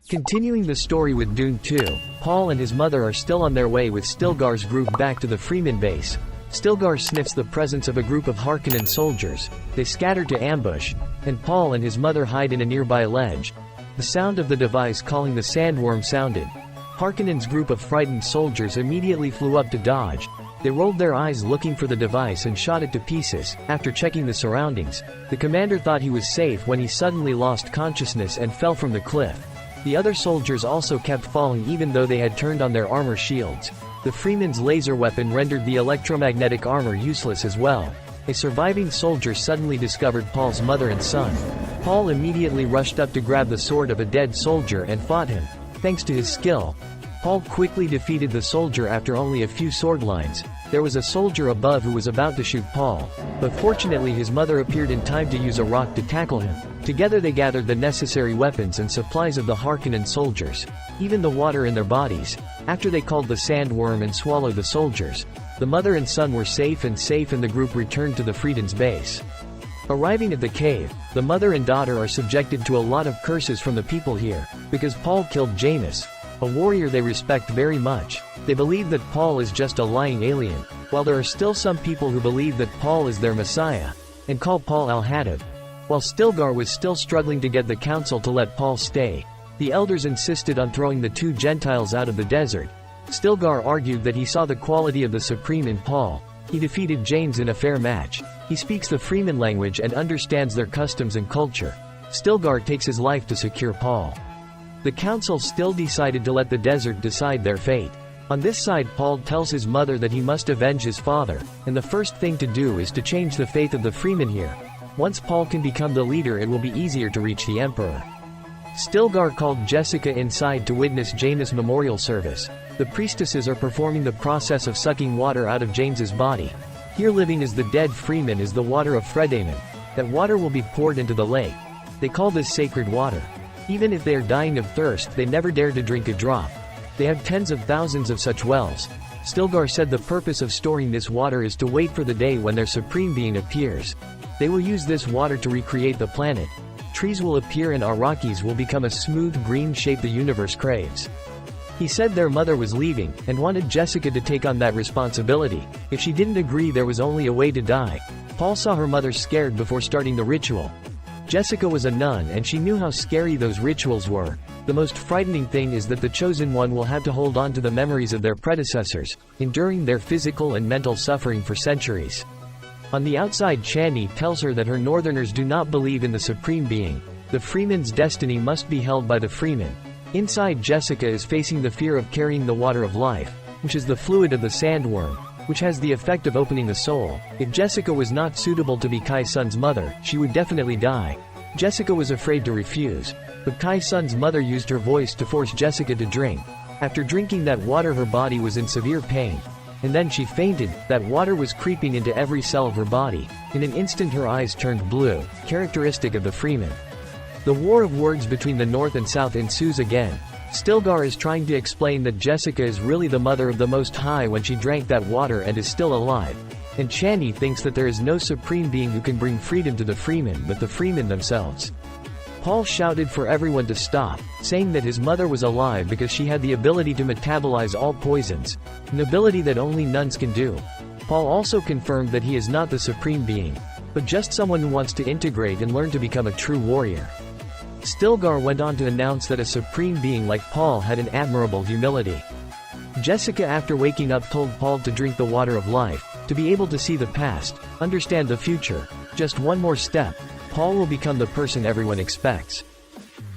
Continuing the story with Dune 2, Paul and his mother are still on their way with Stilgar's group back to the Fremen base. Stilgar sniffs the presence of a group of Harkonnen soldiers. They scatter to ambush, and Paul and his mother hide in a nearby ledge. The sound of the device calling the sandworm sounded. Harkonnen's group of frightened soldiers immediately flew up to dodge. They rolled their eyes looking for the device and shot it to pieces. After checking the surroundings, the commander thought he was safe when he suddenly lost consciousness and fell from the cliff. The other soldiers also kept falling even though they had turned on their armor shields. The Fremen's laser weapon rendered the electromagnetic armor useless as well. A surviving soldier suddenly discovered Paul's mother and son. Paul immediately rushed up to grab the sword of a dead soldier and fought him. Thanks to his skill, Paul quickly defeated the soldier after only a few sword lines. There was a soldier above who was about to shoot Paul, but fortunately his mother appeared in time to use a rock to tackle him. Together they gathered the necessary weapons and supplies of the Harkonnen soldiers, even the water in their bodies. After they called the sandworm and swallowed the soldiers, the mother and son were safe and the group returned to the Fremen's base. Arriving at the cave, the mother and daughter are subjected to a lot of curses from the people here, because Paul killed Jameis, a warrior they respect very much. They believe that Paul is just a lying alien, while there are still some people who believe that Paul is their Messiah, and call Paul Al-Hadib. While Stilgar was still struggling to get the council to let Paul stay, the elders insisted on throwing the two Gentiles out of the desert. Stilgar argued that he saw the quality of the Supreme in Paul. He defeated James in a fair match. He speaks the Fremen language and understands their customs and culture. Stilgar takes his life to secure Paul. The council still decided to let the desert decide their fate. On this side, Paul tells his mother that he must avenge his father, and the first thing to do is to change the faith of the Fremen here. Once Paul can become the leader, it will be easier to reach the Emperor. Stilgar called Jessica inside to witness Jameis' memorial service. The priestesses are performing the process of sucking water out of James's body. Here living as the dead Fremen is the water of Fremen. That water will be poured into the lake. They call this sacred water. Even if they are dying of thirst, they never dare to drink a drop. They have tens of thousands of such wells. Stilgar said the purpose of storing this water is to wait for the day when their supreme being appears. They will use this water to recreate the planet. Trees will appear and Arrakis will become a smooth green shape the universe craves. He said their mother was leaving, and wanted Jessica to take on that responsibility. If she didn't agree, there was only a way to die. Paul saw her mother scared before starting the ritual. Jessica was a nun and she knew how scary those rituals were. The most frightening thing is that the chosen one will have to hold on to the memories of their predecessors, enduring their physical and mental suffering for centuries. On the outside, Chani tells her that her Northerners do not believe in the Supreme Being. The Fremen's destiny must be held by the Fremen. Inside, Jessica is facing the fear of carrying the water of life, which is the fluid of the sandworm, which has the effect of opening the soul. If Jessica was not suitable to be Kai Sun's mother, she would definitely die. Jessica was afraid to refuse, but Kai Sun's mother used her voice to force Jessica to drink. After drinking that water, her body was in severe pain. And then she fainted. That water was creeping into every cell of her body. In an instant her eyes turned blue, characteristic of the Fremen. The war of words between the North and South ensues again. Stilgar is trying to explain that Jessica is really the mother of the Most High when she drank that water and is still alive. And Chani thinks that there is no supreme being who can bring freedom to the Fremen but the Fremen themselves. Paul shouted for everyone to stop, saying that his mother was alive because she had the ability to metabolize all poisons, an ability that only nuns can do. Paul also confirmed that he is not the supreme being, but just someone who wants to integrate and learn to become a true warrior. Stilgar went on to announce that a supreme being like Paul had an admirable humility. Jessica, after waking up, told Paul to drink the water of life, to be able to see the past, understand the future. Just one more step. Paul will become the person everyone expects.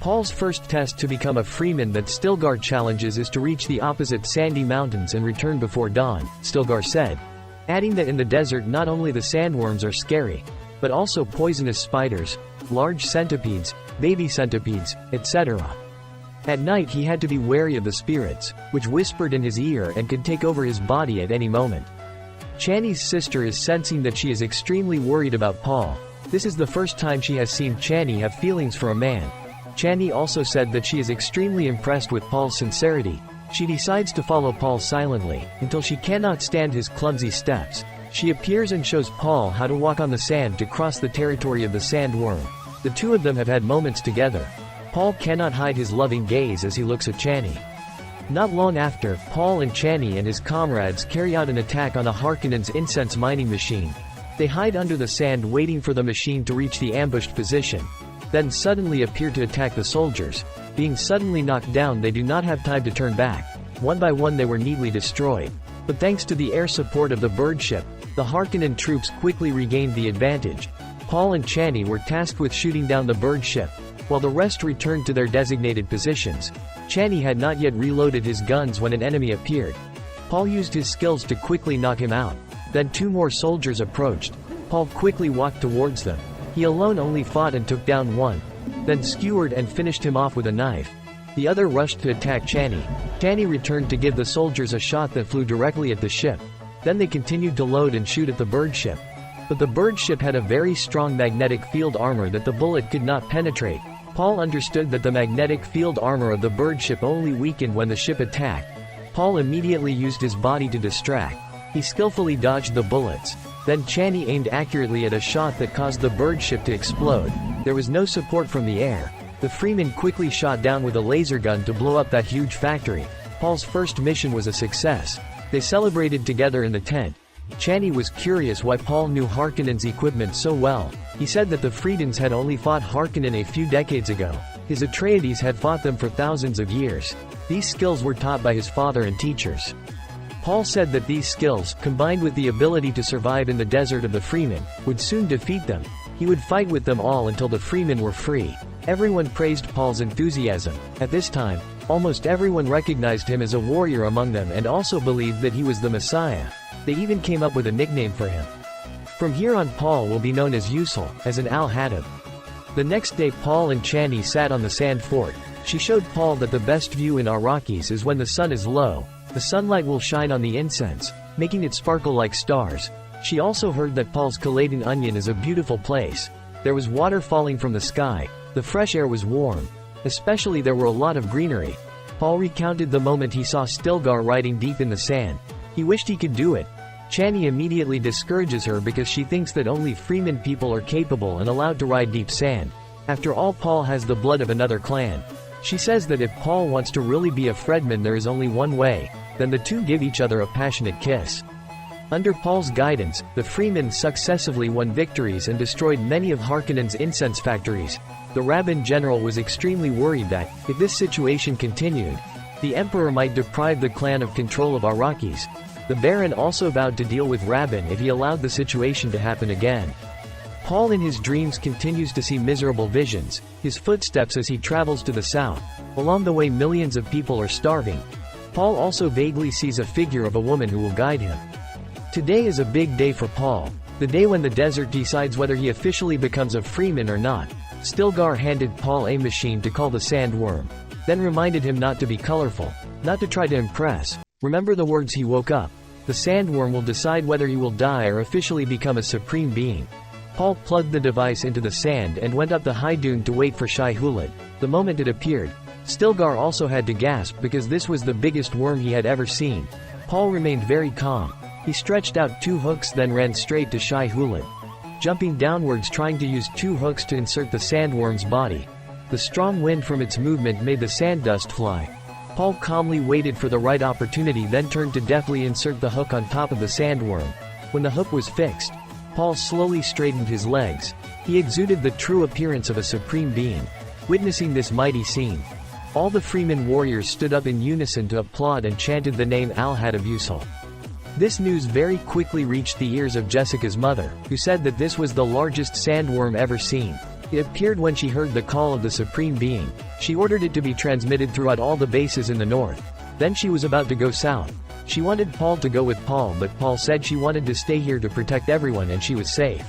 Paul's first test to become a Fremen that Stilgar challenges is to reach the opposite sandy mountains and return before dawn, Stilgar said, adding that in the desert not only the sandworms are scary, but also poisonous spiders, large centipedes, baby centipedes, etc. At night he had to be wary of the spirits, which whispered in his ear and could take over his body at any moment. Chani's sister is sensing that she is extremely worried about Paul. This is the first time she has seen Chani have feelings for a man. Chani also said that she is extremely impressed with Paul's sincerity. She decides to follow Paul silently, until she cannot stand his clumsy steps. She appears and shows Paul how to walk on the sand to cross the territory of the sandworm. The two of them have had moments together. Paul cannot hide his loving gaze as he looks at Chani. Not long after, Paul and Chani and his comrades carry out an attack on a Harkonnen's incense mining machine. They hide under the sand waiting for the machine to reach the ambushed position, then suddenly appear to attack the soldiers. Being suddenly knocked down, they do not have time to turn back. One by one they were neatly destroyed. But thanks to the air support of the bird ship, the Harkonnen troops quickly regained the advantage. Paul and Chani were tasked with shooting down the bird ship, while the rest returned to their designated positions. Chani had not yet reloaded his guns when an enemy appeared. Paul used his skills to quickly knock him out. Then 2 more soldiers approached. Paul quickly walked towards them. He alone only fought and took down one, then skewered and finished him off with a knife. The other rushed to attack Chani. Chani returned to give the soldiers a shot that flew directly at the ship. Then they continued to load and shoot at the bird ship. But the bird ship had a very strong magnetic field armor that the bullet could not penetrate. Paul understood that the magnetic field armor of the bird ship only weakened when the ship attacked. Paul immediately used his body to distract. He skillfully dodged the bullets. Then Chani aimed accurately at a shot that caused the bird ship to explode. There was no support from the air. The Fremen quickly shot down with a laser gun to blow up that huge factory. Paul's first mission was a success. They celebrated together in the tent. Chani was curious why Paul knew Harkonnen's equipment so well. He said that the Freedens had only fought Harkonnen a few decades ago. His Atreides had fought them for thousands of years. These skills were taught by his father and teachers. Paul said that these skills, combined with the ability to survive in the desert of the Fremen, would soon defeat them. He would fight with them all until the Fremen were free. Everyone praised Paul's enthusiasm. At this time, almost everyone recognized him as a warrior among them and also believed that he was the Messiah. They even came up with a nickname for him. From here on, Paul will be known as Usul, as an Al-Haddab. The next day, Paul and Chani sat on the sand fort. She showed Paul that the best view in Arrakis is when the sun is low. The sunlight will shine on the incense, making it sparkle like stars. She also heard that Paul's Caladan Onion is a beautiful place. There was water falling from the sky. The fresh air was warm. Especially there were a lot of greenery. Paul recounted the moment he saw Stilgar riding deep in the sand. He wished he could do it. Chani immediately discourages her because she thinks that only Fremen people are capable and allowed to ride deep sand. After all, Paul has the blood of another clan. She says that if Paul wants to really be a Fremen, there is only one way. Then the two give each other a passionate kiss. Under Paul's guidance, the Fremen successively won victories and destroyed many of Harkonnen's incense factories. The Rabban general was extremely worried that, if this situation continued, the Emperor might deprive the clan of control of Arrakis. The Baron also vowed to deal with Rabban if he allowed the situation to happen again. Paul in his dreams continues to see miserable visions, his footsteps as he travels to the south. Along the way, millions of people are starving. Paul also vaguely sees a figure of a woman who will guide him. Today is a big day for Paul, the day when the desert decides whether he officially becomes a Freeman or not. Stilgar handed Paul a machine to call the sandworm, then reminded him not to be colorful, not to try to impress. Remember the words he woke up. The sandworm will decide whether he will die or officially become a supreme being. Paul plugged the device into the sand and went up the high dune to wait for Shai-Hulud. The moment it appeared, Stilgar also had to gasp because this was the biggest worm he had ever seen. Paul remained very calm. He stretched out 2 hooks, then ran straight to Shai-Hulud, jumping downwards trying to use 2 hooks to insert the sandworm's body. The strong wind from its movement made the sand dust fly. Paul calmly waited for the right opportunity, then turned to deftly insert the hook on top of the sandworm. When the hook was fixed, Paul slowly straightened his legs. He exuded the true appearance of a supreme being. Witnessing this mighty scene, all the Fremen warriors stood up in unison to applaud and chanted the name Al-Haddab Usul. This news very quickly reached the ears of Jessica's mother, who said that this was the largest sandworm ever seen. It appeared when she heard the call of the Supreme Being. She ordered it to be transmitted throughout all the bases in the north. Then she was about to go south. She wanted Paul to go with Paul, but Paul said she wanted to stay here to protect everyone and she was safe.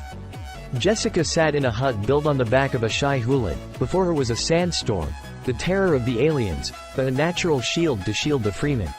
Jessica sat in a hut built on the back of a Shai-Hulud. Before her was a sandstorm, the terror of the aliens, but a natural shield to shield the Fremen.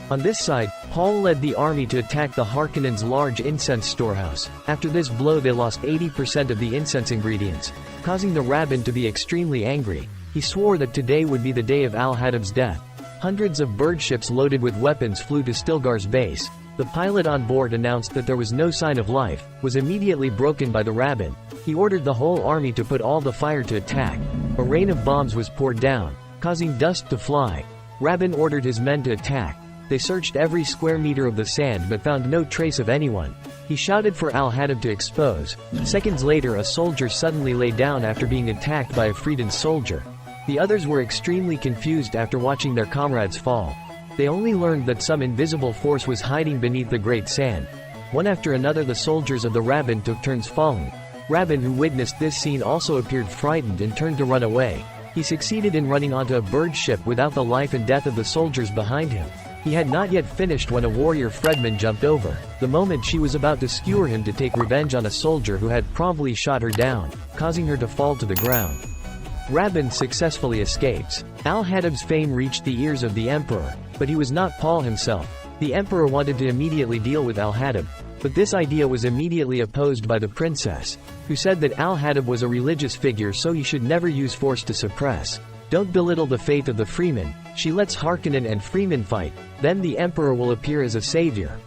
On this side, Paul led the army to attack the Harkonnens' large incense storehouse. After this blow they lost 80% of the incense ingredients, causing the Rabban to be extremely angry. He swore that today would be the day of Al-Haddab's death. Hundreds of bird ships loaded with weapons flew to Stilgar's base. The pilot on board announced that there was no sign of life, was immediately broken by the Rabban. He ordered the whole army to put all the fire to attack, A rain of bombs was poured down, causing dust to fly. Rabban ordered his men to attack. They searched every square meter of the sand but found no trace of anyone. He shouted for al-Haddab to expose. Seconds later, a soldier suddenly lay down after being attacked by a Fremen soldier. The others were extremely confused after watching their comrades fall. They only learned that some invisible force was hiding beneath the great sand. One after another, the soldiers of the Rabban took turns falling. Rabban, who witnessed this scene, also appeared frightened and turned to run away. He succeeded in running onto a bird ship without the life and death of the soldiers behind him. He had not yet finished when a warrior Fremen jumped over. The moment she was about to skewer him to take revenge on a soldier who had promptly shot her down, causing her to fall to the ground. Rabban successfully escapes. Al-Haddab's fame reached the ears of the emperor, but he was not Paul himself. The emperor wanted to immediately deal with al-Haddab, but this idea was immediately opposed by the princess, who said that al-Haddab was a religious figure, so he should never use force to suppress. Don't belittle the faith of the Fremen. She lets Harkonnen and Fremen fight, then the emperor will appear as a savior.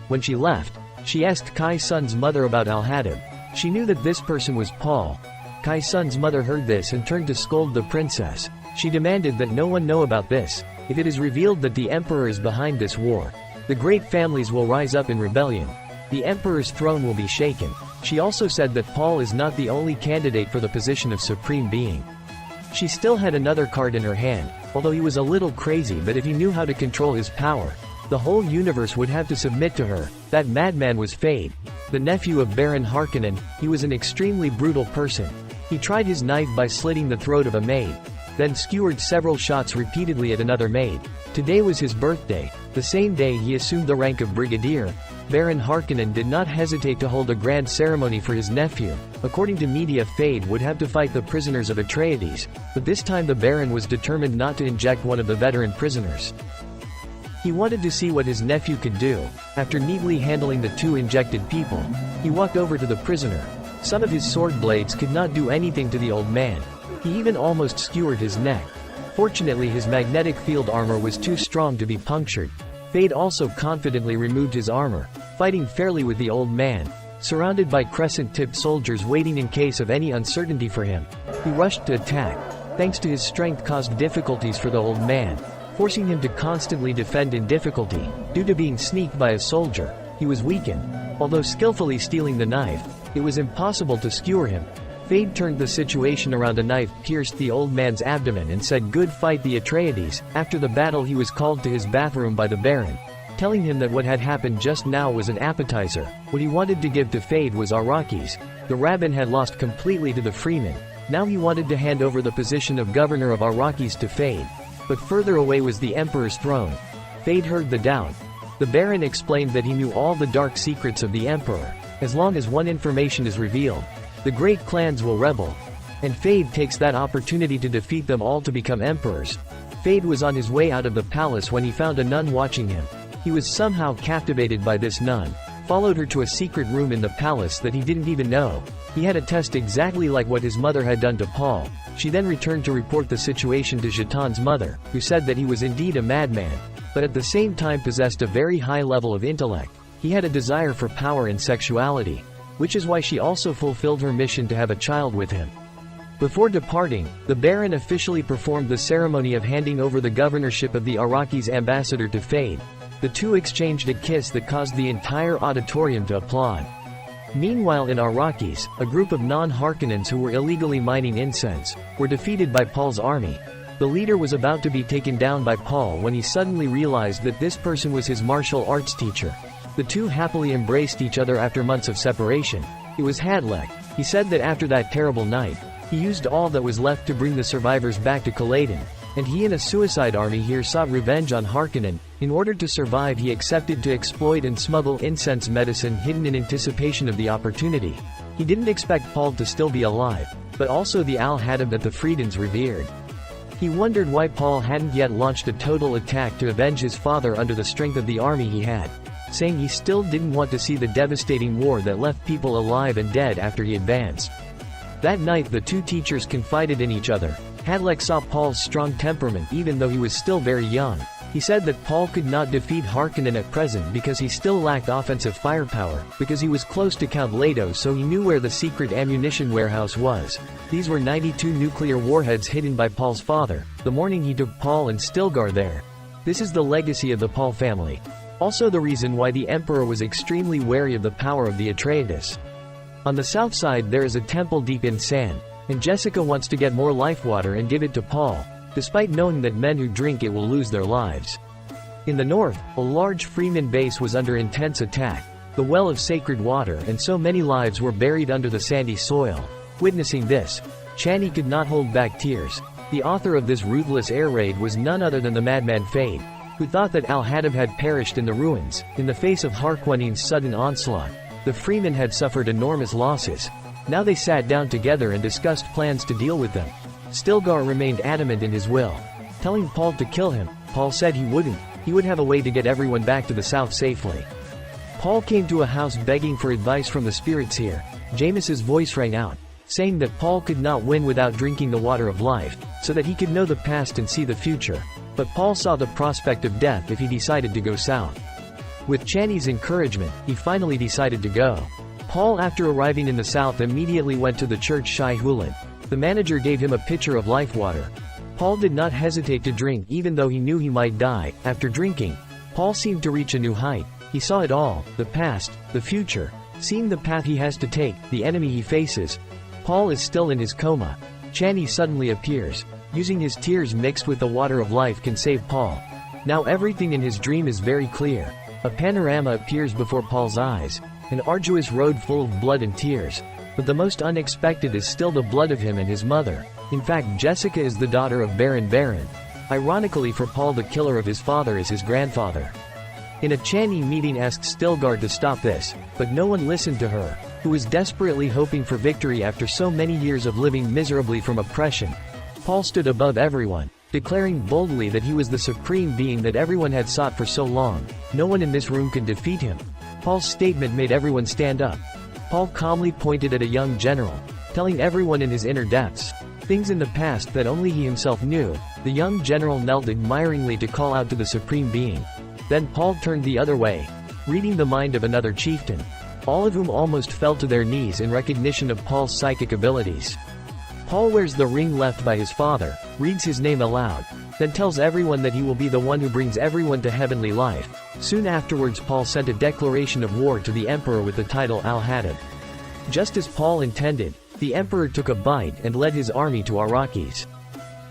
When she left, she asked Kai Sun's mother about al-Haddab. She knew that this person was Paul. Kai Sun's mother heard this and turned to scold the princess. She demanded that no one know about this. If it is revealed that the emperor is behind this war, the great families will rise up in rebellion. The emperor's throne will be shaken. She also said that Paul is not the only candidate for the position of supreme being. She still had another card in her hand, although he was a little crazy, but if he knew how to control his power, the whole universe would have to submit to her. That madman was Fade, the nephew of Baron Harkonnen. He was an extremely brutal person. He tried his knife by slitting the throat of a maid, then skewered several shots repeatedly at another maid. Today was his birthday. The same day he assumed the rank of brigadier. Baron Harkonnen did not hesitate to hold a grand ceremony for his nephew. According to media, Fade would have to fight the prisoners of Atreides, but this time the Baron was determined not to inject one of the veteran prisoners. He wanted to see what his nephew could do. After neatly handling the two injected people, he walked over to the prisoner. Some of his sword blades could not do anything to the old man. He even almost skewered his neck. Fortunately, his magnetic field armor was too strong to be punctured. Fade also confidently removed his armor, fighting fairly with the old man, surrounded by crescent-tipped soldiers waiting in case of any uncertainty for him. He rushed to attack. Thanks to his strength, caused difficulties for the old man, forcing him to constantly defend in difficulty. Due to being sneaked by a soldier, he was weakened. Although skillfully stealing the knife, it was impossible to skewer him. Fade turned the situation around. A knife pierced the old man's abdomen and said, "Good fight, the Atreides." After the battle, he was called to his bathroom by the Baron, telling him that what had happened just now was an appetizer. What he wanted to give to Fade was Arrakis. The Rabban had lost completely to the Fremen. Now he wanted to hand over the position of governor of Arrakis to Fade. But further away was the Emperor's throne. Fade heard the doubt. The Baron explained that he knew all the dark secrets of the Emperor. As long as one information is revealed, the great clans will rebel. And Fade takes that opportunity to defeat them all to become emperors. Fade was on his way out of the palace when he found a nun watching him. He was somehow captivated by this nun, followed her to a secret room in the palace that he didn't even know. He had a test exactly like what his mother had done to Paul. She then returned to report the situation to Jatan's mother, who said that he was indeed a madman, but at the same time possessed a very high level of intellect. He had a desire for power and sexuality, which is why she also fulfilled her mission to have a child with him. Before departing, the Baron officially performed the ceremony of handing over the governorship of the Arrakis ambassador to Fade. The two exchanged a kiss that caused the entire auditorium to applaud. Meanwhile, in Arrakis, a group of non-Harkonnens who were illegally mining incense were defeated by Paul's army. The leader was about to be taken down by Paul when he suddenly realized that this person was his martial arts teacher. The two happily embraced each other after months of separation. It was Hadlek. He said that after that terrible night, he used all that was left to bring the survivors back to Caladan, and he and a suicide army here sought revenge on Harkonnen. In order to survive, he accepted to exploit and smuggle incense medicine hidden in anticipation of the opportunity. He didn't expect Paul to still be alive, but also the al-Haddab that the Freedens revered. He wondered why Paul hadn't yet launched a total attack to avenge his father under the strength of the army he had, saying he still didn't want to see the devastating war that left people alive and dead after he advanced. That night the two teachers confided in each other. Hadlek saw Paul's strong temperament even though he was still very young. He said that Paul could not defeat Harkonnen at present because he still lacked offensive firepower, because he was close to Count Leto, so he knew where the secret ammunition warehouse was. These were 92 nuclear warheads hidden by Paul's father, the morning he took Paul and Stilgar there. This is the legacy of the Paul family. Also the reason why the Emperor was extremely wary of the power of the Atreides. On the south side there is a temple deep in sand, and Jessica wants to get more life water and give it to Paul, despite knowing that men who drink it will lose their lives. In the north, a large Fremen base was under intense attack, the well of sacred water, and so many lives were buried under the sandy soil. Witnessing this, Chani could not hold back tears. The author of this ruthless air raid was none other than the madman Fade, who thought that Al-Haddab had perished in the ruins. In the face of Harkonnen's sudden onslaught, the Fremen had suffered enormous losses. Now they sat down together and discussed plans to deal with them. Stilgar remained adamant in his will, telling Paul to kill him. Paul said he wouldn't. He would have a way to get everyone back to the south safely. Paul came to a house begging for advice from the spirits here. James's voice rang out, saying that Paul could not win without drinking the water of life, so that he could know the past and see the future. But Paul saw the prospect of death if he decided to go south. With Chani's encouragement, he finally decided to go. Paul, after arriving in the south, immediately went to the church Shai Hulud. The manager gave him a pitcher of life water. Paul did not hesitate to drink even though he knew he might die. After drinking, Paul seemed to reach a new height. He saw it all, the past, the future, seeing the path he has to take, the enemy he faces. Paul is still in his coma. Chani suddenly appears. Using his tears mixed with the water of life can save Paul. Now everything in his dream is very clear. A panorama appears before Paul's eyes, an arduous road full of blood and tears. But the most unexpected is still the blood of him and his mother. In fact, Jessica is the daughter of Baron Baron. Ironically for Paul, the killer of his father is his grandfather. In a Chani meeting asked Stilgar to stop this, but no one listened to her, who was desperately hoping for victory after so many years of living miserably from oppression. Paul stood above everyone, declaring boldly that he was the supreme being that everyone had sought for so long. No one in this room can defeat him. Paul's statement made everyone stand up. Paul calmly pointed at a young general, telling everyone in his inner depths things in the past that only he himself knew. The young general knelt admiringly to call out to the supreme being. Then Paul turned the other way, reading the mind of another chieftain, all of whom almost fell to their knees in recognition of Paul's psychic abilities. Paul wears the ring left by his father, reads his name aloud, then tells everyone that he will be the one who brings everyone to heavenly life. Soon afterwards, Paul sent a declaration of war to the emperor with the title Al-Haddab. Just as Paul intended, the emperor took a bite and led his army to Arrakis.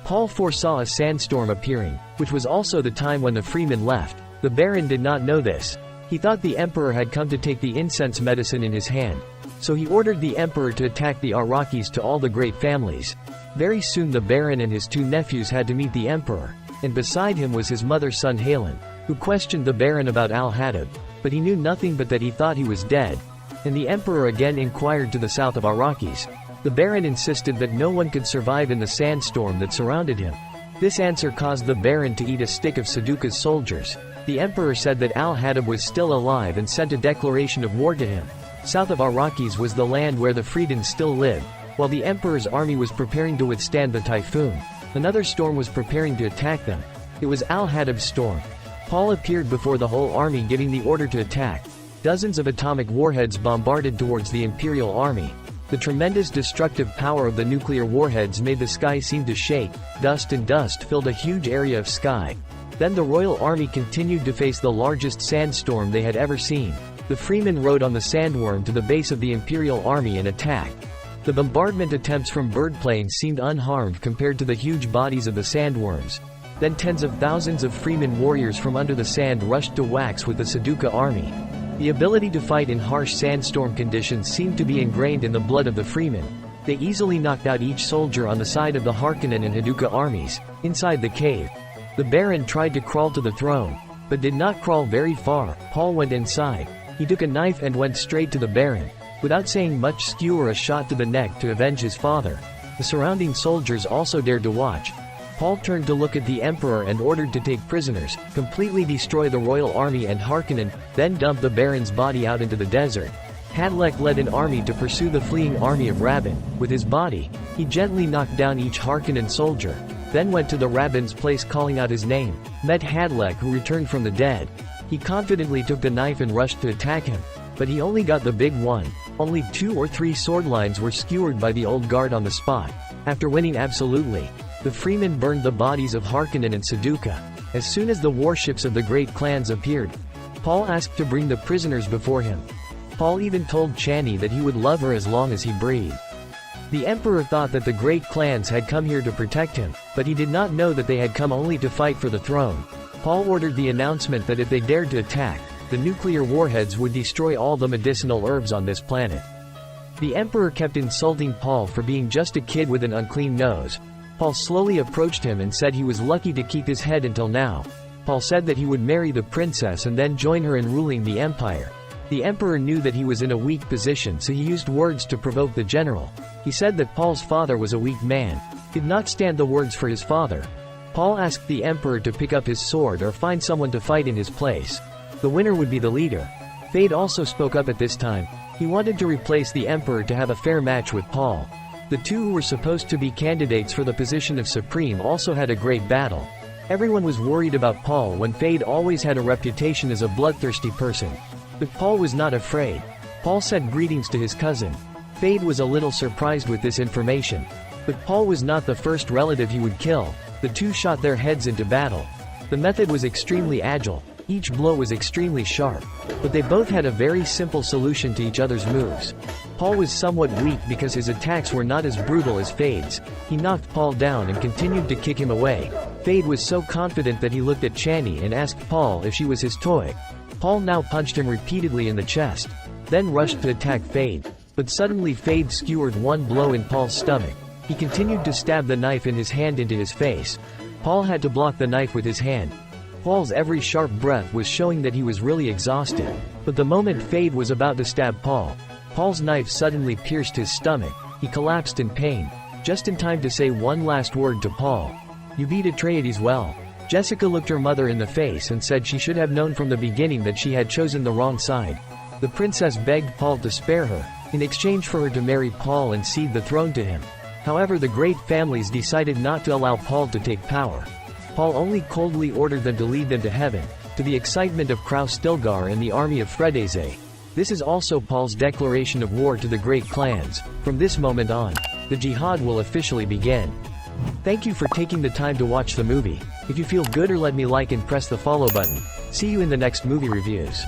Paul foresaw a sandstorm appearing, which was also the time when the Fremen left. The Baron did not know this. He thought the emperor had come to take the incense medicine in his hand. So he ordered the emperor to attack the Arrakis to all the great families. Very soon the Baron and his two nephews had to meet the emperor, and beside him was his mother's son Halen, who questioned the Baron about Al-Haddab, but he knew nothing but that he thought he was dead. And the emperor again inquired to the south of Arrakis. The Baron insisted that no one could survive in the sandstorm that surrounded him. This answer caused the Baron to eat a stick of Saduka's soldiers. The emperor said that Al-Haddab was still alive and sent a declaration of war to him. South of Arrakis was the land where the Fremen still lived. While the emperor's army was preparing to withstand the typhoon, another storm was preparing to attack them. It was Al-Haddab's storm. Paul appeared before the whole army giving the order to attack. Dozens of atomic warheads bombarded towards the Imperial army. The tremendous destructive power of the nuclear warheads made the sky seem to shake. Dust and dust filled a huge area of sky. Then the royal army continued to face the largest sandstorm they had ever seen. The Fremen rode on the sandworm to the base of the Imperial army and attacked. The bombardment attempts from birdplanes seemed unharmed compared to the huge bodies of the sandworms. Then tens of thousands of Fremen warriors from under the sand rushed to wax with the Saduka army. The ability to fight in harsh sandstorm conditions seemed to be ingrained in the blood of the Fremen. They easily knocked out each soldier on the side of the Harkonnen and Haduka armies. Inside the cave, the Baron tried to crawl to the throne, but did not crawl very far. Paul went inside. He took a knife and went straight to the Baron. Without saying much, skewer a shot to the neck to avenge his father. The surrounding soldiers also dared to watch. Paul turned to look at the emperor and ordered to take prisoners, completely destroy the royal army and Harkonnen, then dump the Baron's body out into the desert. Hadlek led an army to pursue the fleeing army of Rabban. With his body, he gently knocked down each Harkonnen soldier. then went to the rabbin's place calling out his name, met Hadlek who returned from the dead. He confidently took the knife and rushed to attack him. But he only got the big one. Only 2 or 3 sword lines were skewered by the old guard on the spot. After winning absolutely, the Fremen burned the bodies of Harkonnen and Seduka. As soon as the warships of the great clans appeared, Paul asked to bring the prisoners before him. Paul even told Chani that he would love her as long as he breathed. The emperor thought that the great clans had come here to protect him, but he did not know that they had come only to fight for the throne. Paul ordered the announcement that if they dared to attack, the nuclear warheads would destroy all the medicinal herbs on this planet. The emperor kept insulting Paul for being just a kid with an unclean nose. Paul slowly approached him and said he was lucky to keep his head until now. Paul said that he would marry the princess and then join her in ruling the empire. The emperor knew that he was in a weak position, so he used words to provoke the general. He said that Paul's father was a weak man, could not stand the words for his father. Paul asked the emperor to pick up his sword or find someone to fight in his place. The winner would be the leader. Fade also spoke up at this time. He wanted to replace the emperor to have a fair match with Paul. The two who were supposed to be candidates for the position of supreme also had a great battle. Everyone was worried about Paul when Fade always had a reputation as a bloodthirsty person. But Paul was not afraid. Paul said greetings to his cousin. Fade was a little surprised with this information. But Paul was not the first relative he would kill. The two shot their heads into battle. The method was extremely agile. Each blow was extremely sharp. But they both had a very simple solution to each other's moves. Paul was somewhat weak because his attacks were not as brutal as Fade's. He knocked Paul down and continued to kick him away. Fade was so confident that he looked at Chani and asked Paul if she was his toy. Paul now punched him repeatedly in the chest, then rushed to attack Fade. But suddenly Fade skewered one blow in Paul's stomach. He continued to stab the knife in his hand into his face. Paul had to block the knife with his hand. Paul's every sharp breath was showing that he was really exhausted. But the moment Fade was about to stab Paul, Paul's knife suddenly pierced his stomach. He collapsed in pain, just in time to say one last word to Paul. "You beat Atreides well." Jessica looked her mother in the face and said she should have known from the beginning that she had chosen the wrong side. The princess begged Paul to spare her, in exchange for her to marry Paul and cede the throne to him. However, the great families decided not to allow Paul to take power. Paul only coldly ordered them to lead them to heaven, to the excitement of Kraus Stilgar and the army of Fredeze. This is also Paul's declaration of war to the great clans. From this moment on, the jihad will officially begin. Thank you for taking the time to watch the movie. If you feel good, or let me like and press the follow button. See you in the next movie reviews.